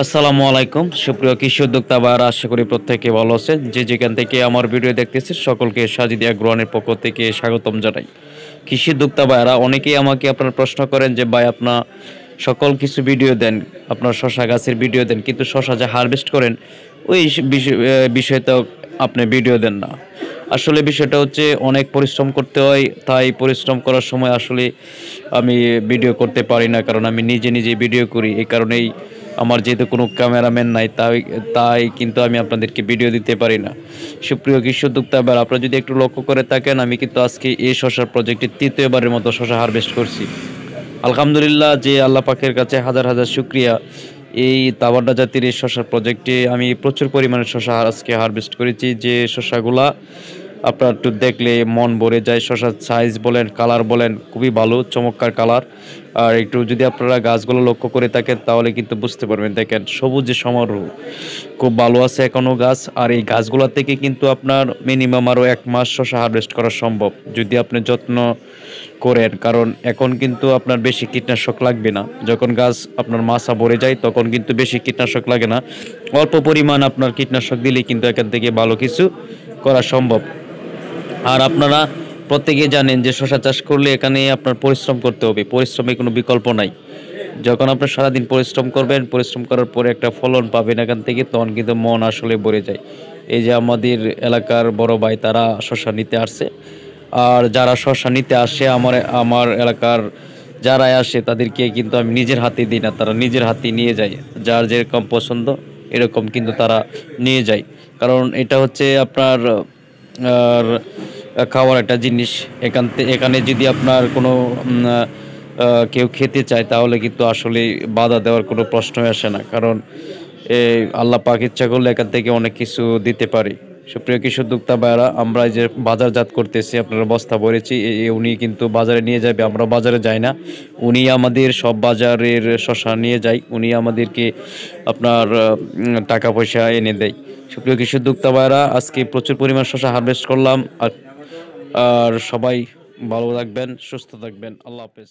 আসসালামু আলাইকুম সুপ্রিয় কৃষি উদ্যোক্তা ভাইরা, আশা করি প্রত্যেকে ভালো আছেন। যে যেখান থেকে আমার ভিডিও দেখতেছেন সকলকে সাজিদিয়া গ্রহণের পক্ষ থেকে স্বাগতম জানাই। কৃষি উদ্যোক্তা ভাইরা অনেকেই আমাকে আপনারা প্রশ্ন করেন যে ভাই আপনার সকল কিছু ভিডিও দেন, আপনার শশা গাছের ভিডিও দেন, কিন্তু শশা যে হারভেস্ট করেন ওই বিষয়টা আপনি ভিডিও দেন না। আসলে বিষয়টা হচ্ছে অনেক পরিশ্রম করতে হয়, তাই পরিশ্রম করার সময় আসলে আমি ভিডিও করতে পারি না, কারণ আমি নিজে নিজে ভিডিও করি। এই কারণেই আমার যেহেতু কোনো ক্যামেরাম্যান নাই, তাই তাই কিন্তু আমি আপনাদেরকে ভিডিও দিতে পারি না। সুপ্রিয় কৃষি উদ্যোক্তা ভাইরা, আপনারা যদি একটু লক্ষ্য করে থাকেন, আমি কিন্তু আজকে এই শশার প্রজেক্টে তৃতীয়বারের মতো শশা হারভেস্ট করছি। আলহামদুলিল্লাহ, যে আল্লাহ পাকের কাছে হাজার হাজার শুকরিয়া। এই তাবান্ডা জাতির এই শশার প্রজেক্টে আমি প্রচুর পরিমাণে শশা আজকে হারভেস্ট করেছি, যে শশাগুলা আপনার একটু দেখলে মন ভরে যায়। শশার সাইজ বলেন, কালার বলেন, খুবই ভালো, চমৎকার কালার। আর একটু যদি আপনারা গাছগুলো লক্ষ্য করে থাকেন তাহলে কিন্তু বুঝতে পারবেন। দেখেন সবুজে সমারোহ, খুব ভালো আছে এখনও গাছ। আর এই গাছগুলো থেকে কিন্তু আপনার মিনিমাম আরও 1 মাস শশা হারভেস্ট করা সম্ভব যদি আপনি যত্ন করেন। কারণ এখন কিন্তু আপনার বেশি কীটনাশক লাগবে না। যখন গাছ আপনার মাছা ভরে যায় তখন কিন্তু বেশি কীটনাশক লাগে না, অল্প পরিমাণ আপনার কীটনাশক দিলেই কিন্তু এখান থেকে ভালো কিছু করা সম্ভব। আর আপনারা প্রত্যেকেই জানেন যে শশা চাষ করলে এখানে আপনার পরিশ্রম করতে হবে, পরিশ্রমের কোনো বিকল্প নাই। যখন আপনার সারাদিন পরিশ্রম করবেন, পরিশ্রম করার পরে একটা ফলন পাবেন এখান থেকে, তখন কিন্তু মন আসলে ভরে যায়। এই যে আমাদের এলাকার বড় ভাই তারা শশা নিতে আসছে, আর যারা শশা নিতে আসে আমার আমার এলাকার যারাই আসে তাদেরকে কিন্তু আমি নিজের হাতে দিই না, তারা নিজের হাতে নিয়ে যায়। যার যেরকম পছন্দ এরকম কিন্তু তারা নিয়ে যায়। কারণ এটা হচ্ছে আপনার আর খাওয়ার একটা জিনিস। এখানে যদি আপনার কোনো কেউ খেতে চায় তাহলে কিন্তু আসলে বাধা দেওয়ার কোনো প্রশ্নই আসে না। কারণ আল্লাহ পাক ইচ্ছা করলে এখান থেকে অনেক কিছু দিতে পারে। সুপ্রিয় কৃষি উদ্যোক্তা ভাইয়েরা, আমরা এই যে বাজারজাত করতেছি, আপনারা বস্তা ভরেছি, উনি কিন্তু বাজারে নিয়ে যাবে, আমরা বাজারে যাই না। উনি আমাদের সব বাজারের শশা নিয়ে যায়, উনি আমাদেরকে আপনার টাকা পয়সা এনে দেয়। সুপ্রিয় কৃষি উদ্যোক্তা ভাইয়েরা, আজকে প্রচুর পরিমাণ শশা হারভেস্ট করলাম। আর আর সবাই ভালো থাকবেন, সুস্থ থাকবেন। আল্লাহ হাফেজ।